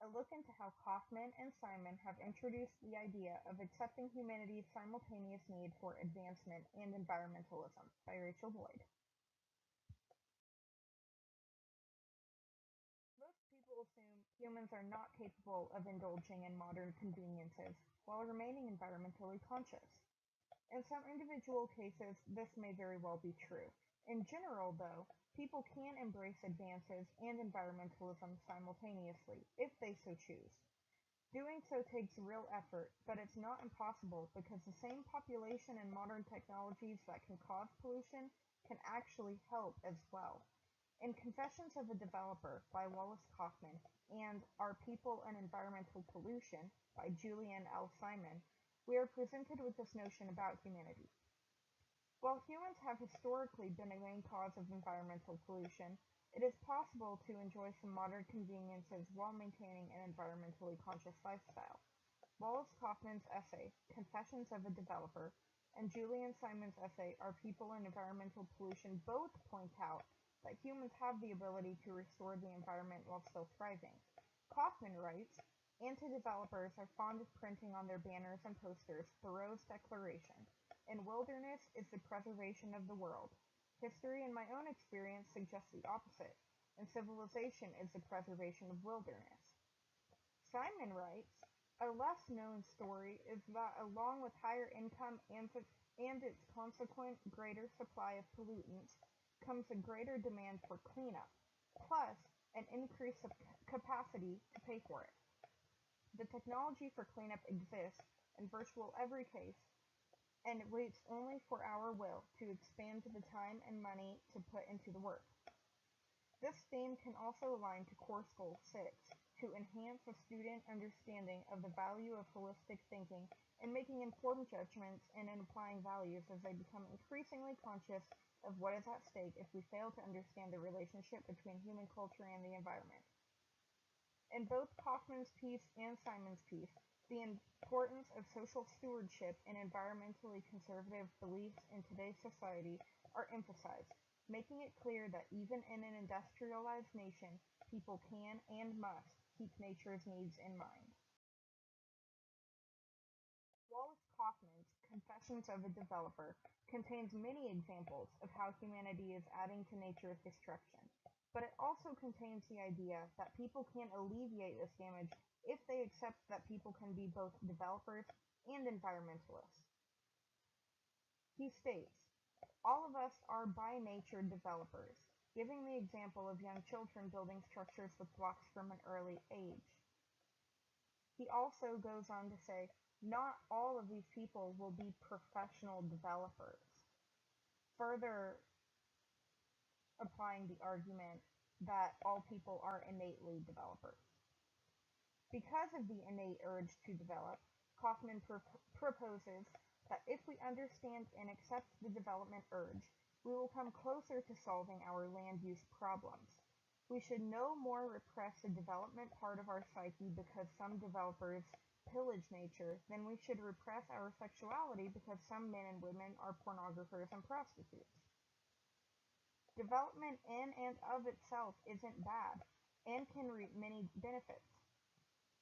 a look into how Kaufman and Simon have introduced the idea of accepting humanity's simultaneous need for advancement and environmentalism by Rachel Boyd. Most people assume humans are not capable of indulging in modern conveniences while remaining environmentally conscious. In some individual cases, this may very well be true. In general, though, people can embrace advances and environmentalism simultaneously, if they so choose. Doing so takes real effort, but it's not impossible because the same population and modern technologies that can cause pollution can actually help as well. In Confessions of a Developer by Wallace Kaufman and Our People and Environmental Pollution by Julian L. Simon, we are presented with this notion about humanity. While humans have historically been a main cause of environmental pollution, it is possible to enjoy some modern conveniences while maintaining an environmentally conscious lifestyle. Wallace Kaufman's essay, Confessions of a Developer, and Julian Simon's essay, Our People and Environmental Pollution, both point out that humans have the ability to restore the environment while still thriving. Kaufman writes, anti-developers are fond of printing on their banners and posters Thoreau's declaration, "In wilderness is the preservation of the world." History and my own experience suggest the opposite, and civilization is the preservation of wilderness. Simon writes, a less known story is that along with higher income and its consequent greater supply of pollutants comes a greater demand for cleanup, plus an increase of capacity to pay for it. The technology for cleanup exists in virtually every case, and it waits only for our will to expand the time and money to put into the work. This theme can also align to Course Goal 6, to enhance a student understanding of the value of holistic thinking and making informed judgments and in applying values as they become increasingly conscious of what is at stake if we fail to understand the relationship between human culture and the environment. In both Kaufman's piece and Simon's piece, the importance of social stewardship and environmentally conservative beliefs in today's society are emphasized, making it clear that even in an industrialized nation, people can and must keep nature's needs in mind. Wallace Kaufman's Confessions of a Developer contains many examples of how humanity is adding to nature's destruction, but it also contains the idea that people can alleviate this damage if they accept that people can be both developers and environmentalists. He states, all of us are by nature developers, giving the example of young children building structures with blocks from an early age. He also goes on to say, not all of these people will be professional developers, further applying the argument that all people are innately developers. Because of the innate urge to develop, Kaufman proposes that if we understand and accept the development urge, we will come closer to solving our land use problems. We should no more repress the development part of our psyche because some developers pillage nature than we should repress our sexuality because some men and women are pornographers and prostitutes. Development in and of itself isn't bad and can reap many benefits.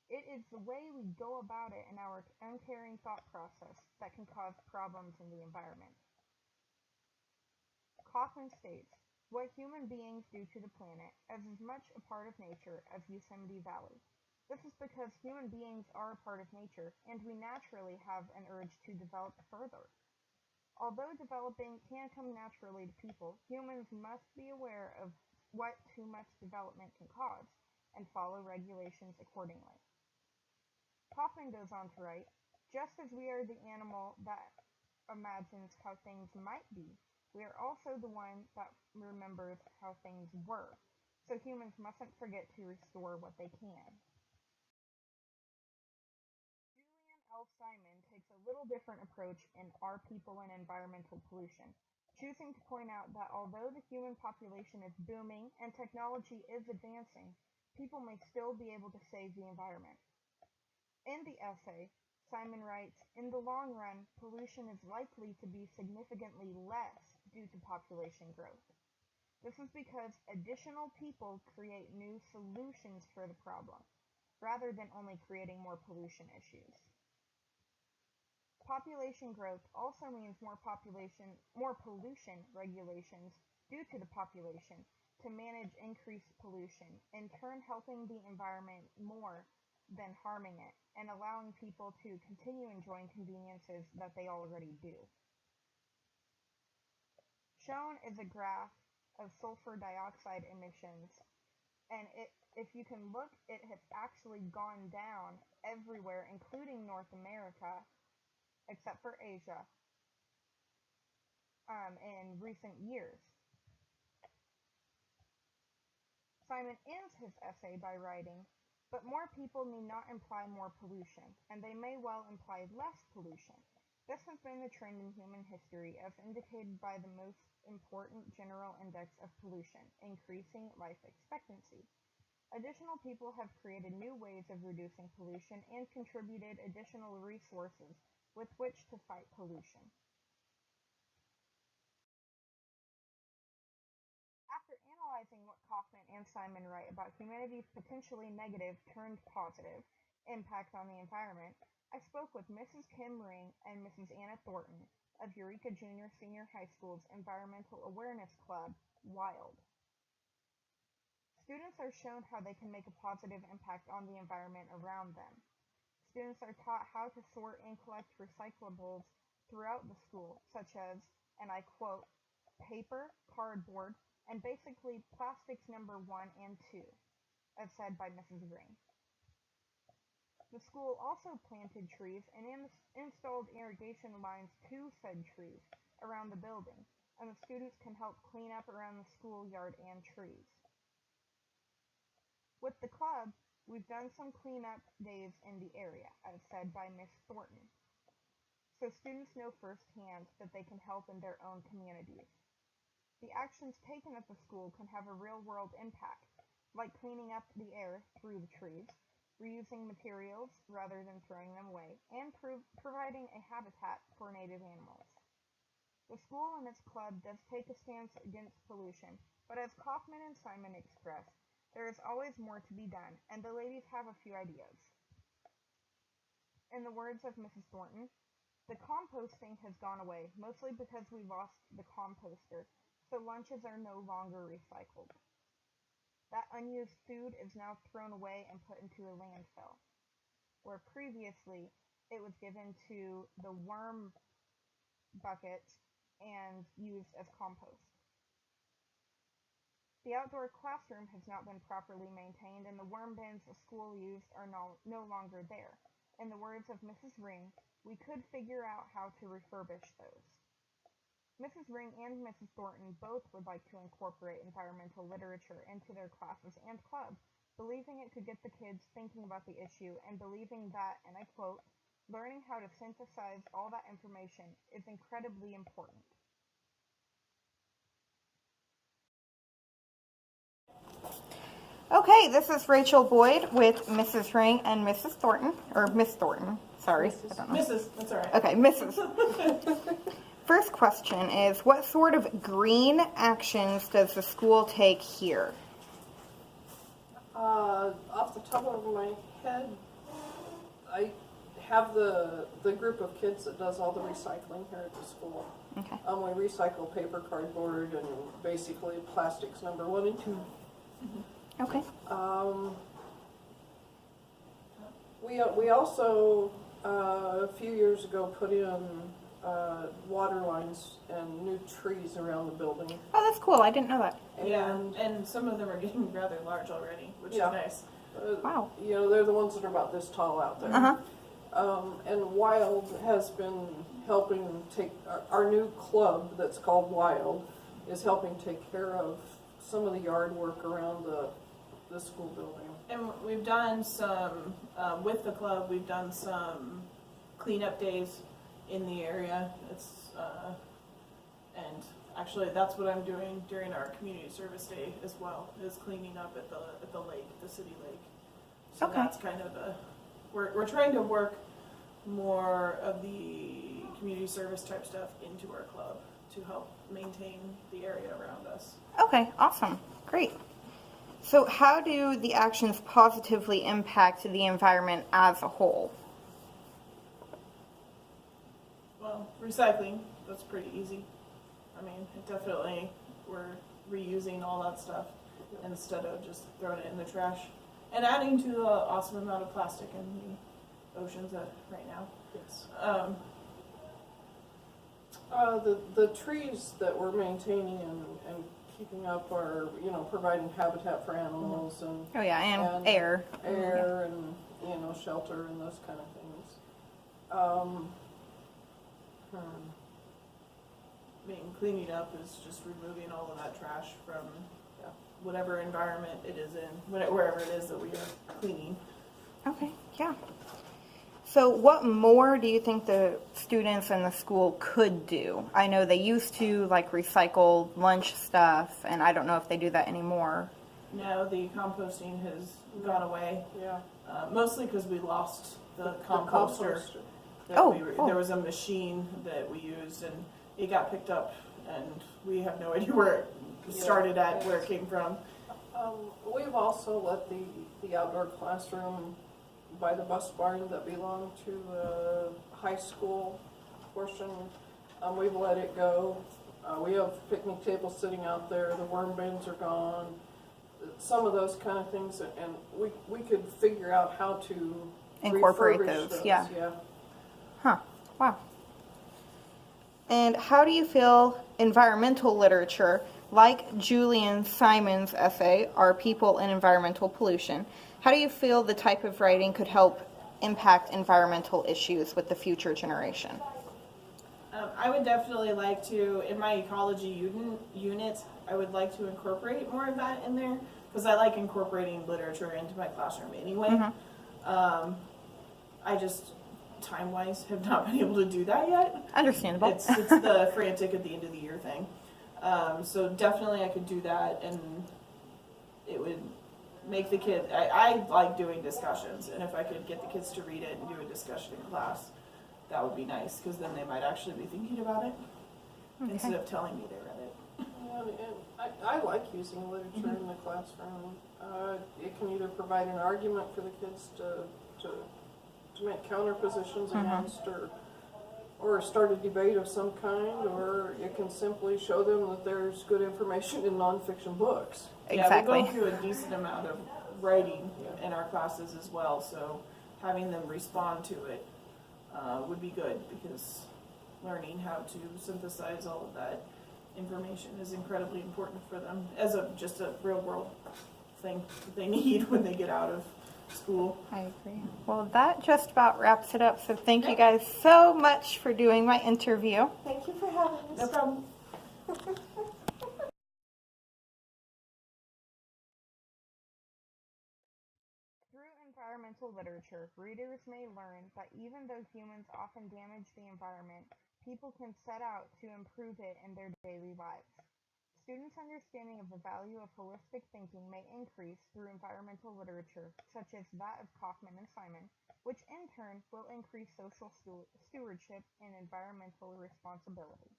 It is the way we go about it in our uncaring thought process that can cause problems in the environment. Kaufman states, what human beings do to the planet is as much a part of nature as Yosemite Valley. This is because human beings are a part of nature, and we naturally have an urge to develop further. Although developing can come naturally to people, humans must be aware of what too much development can cause, and follow regulations accordingly. Kaufman goes on to write, just as we are the animal that imagines how things might be, we are also the one that remembers how things were, so humans mustn't forget to restore what they can. Julian L. Simon takes a little different approach in Our People and Environmental Pollution, choosing to point out that although the human population is booming and technology is advancing, people may still be able to save the environment. In the essay, Simon writes, in the long run, pollution is likely to be significantly less due to population growth. This is because additional people create new solutions for the problem. rather than only creating more pollution issues. Population growth also means more pollution regulations due to the population to manage increased pollution, in turn helping the environment more than harming it, and allowing people to continue enjoying conveniences that they already do. Shown is a graph of sulfur dioxide emissions, and if you can look, it has actually gone down everywhere, including North America, except for Asia, in recent years. Simon ends his essay by writing, "But more people need not imply more pollution, and they may well imply less pollution. This has been the trend in human history as indicated by the most important general index of pollution, increasing life expectancy. Additional people have created new ways of reducing pollution and contributed additional resources with which to fight pollution." After analyzing what Kaufman and Simon write about humanity's potentially negative turned positive impact on the environment, I spoke with Mrs. Kim Ring and Mrs. Anna Thornton of Eureka Junior Senior High School's Environmental Awareness Club, WILD. Students are shown how they can make a positive impact on the environment around them. Students are taught how to sort and collect recyclables throughout the school, such as, and I quote, paper, cardboard, and basically plastics number 1 and 2, as said by Mrs. Ring. The school also planted trees and installed irrigation lines to said trees around the building, and the students can help clean up around the schoolyard and trees. With the club, we've done some cleanup days in the area, as said by Miss Thornton, so students know firsthand that they can help in their own communities. The actions taken at the school can have a real-world impact, like cleaning up the air through the trees, reusing materials rather than throwing them away, and providing a habitat for native animals. The school and its club does take a stance against pollution, but as Kaufman and Simon express, there is always more to be done, and the ladies have a few ideas. In the words of Mrs. Thornton, "The composting has gone away, mostly because we lost the composter, so lunches are no longer recycled. That unused food is now thrown away and put into a landfill, where previously it was given to the worm bucket and used as compost. The outdoor classroom has not been properly maintained, and the worm bins the school used are no longer there. In the words of Mrs. Ring, we could figure out how to refurbish those." Mrs. Ring and Mrs. Thornton both would like to incorporate environmental literature into their classes and club, believing it could get the kids thinking about the issue and believing that, and I quote, "learning how to synthesize all that information is incredibly important." Okay, this is Rachel Boyd with Mrs. Ring and Mrs. Thornton, or Miss Thornton, sorry. Mrs. I don't know. Mrs. That's all right. Okay, Mrs. First question is, what sort of green actions does the school take here? Off the top of my head, I have the group of kids that does all the recycling here at the school. Okay. We recycle paper, cardboard, and basically plastics number 1 and 2. Okay. We also a few years ago put in water lines and new trees around the building. Oh, that's cool. I didn't know that. And some of them are getting rather large already, which Yeah. is nice. Wow. You know, they're the ones that are about this tall out there. Uh-huh. And WILD has been helping take, our new club that's called WILD is helping take care of some of the yard work around the school building. And we've done some, with the club, we've done some cleanup days in the area. It's, and actually that's what I'm doing during our community service day as well, is cleaning up at the lake, the city lake. So Okay. that's kind of we're trying to work more of the community service type stuff into our club to help maintain the area around us. Okay, awesome. Great. So, how do the actions positively impact the environment as a whole? Well, recycling, that's pretty easy. I mean, it definitely, we're reusing all that stuff instead of just throwing it in the trash. And adding to the awesome amount of plastic in the oceans right now. Yes. Um, The trees that we're maintaining and keeping up are, you know, providing habitat for animals and Oh, yeah, and air. air and, you know, shelter and those kind of things. Um, I mean, cleaning up is just removing all of that trash from Yeah. whatever environment it is in, wherever it is that we are cleaning. Okay, yeah. So, what more do you think the students in the school could do? I know they used to like recycle lunch stuff, and I don't know if they do that anymore. Now the composting has gone away, Yeah. mostly because we lost the The composter. Oh. There was a machine that we used, and it got picked up, and we have no idea where it started at, where it came from. We've also let the outdoor classroom by the bus barn that belonged to the high school portion, we've let it go. We have picnic tables sitting out there, the worm bins are gone, some of those kind of things, and we could figure out how to Incorporate refurbish those, yeah. Yeah. Huh, wow. And how do you feel environmental literature, like Julian Simon's essay, Are People in Environmental Pollution, how do you feel the type of writing could help impact environmental issues with the future generation? I would definitely like to, in my ecology unit, I would like to incorporate more of that in there, because I like incorporating literature into my classroom anyway. Mm-hmm. I just, time-wise, have not been able to do that yet. Understandable. It's the frantic at the end of the year thing. So definitely I could do that, and it would make the kid, I like doing discussions, and if I could get the kids to read it and do a discussion in class, that would be nice, because then they might actually be thinking about it instead of telling me they read it. Yeah, and I like using literature in the classroom. It can either provide an argument for the kids to make counter positions against, or start a debate of some kind, or it can simply show them that there's good information in nonfiction books. Exactly. Yeah, we go through a decent amount of writing in our classes as well, so having them respond to it would be good, because learning how to synthesize all of that information is incredibly important for them as just a real world thing that they need when they get out of school. I agree. Well, that just about wraps it up. So thank you guys so much for doing my interview. Thank you for having us. No problem. Through environmental literature, readers may learn that even though humans often damage the environment, people can set out to improve it in their daily lives. Students' understanding of the value of holistic thinking may increase through environmental literature, such as that of Kaufman and Simon, which in turn will increase social stewardship and environmental responsibility.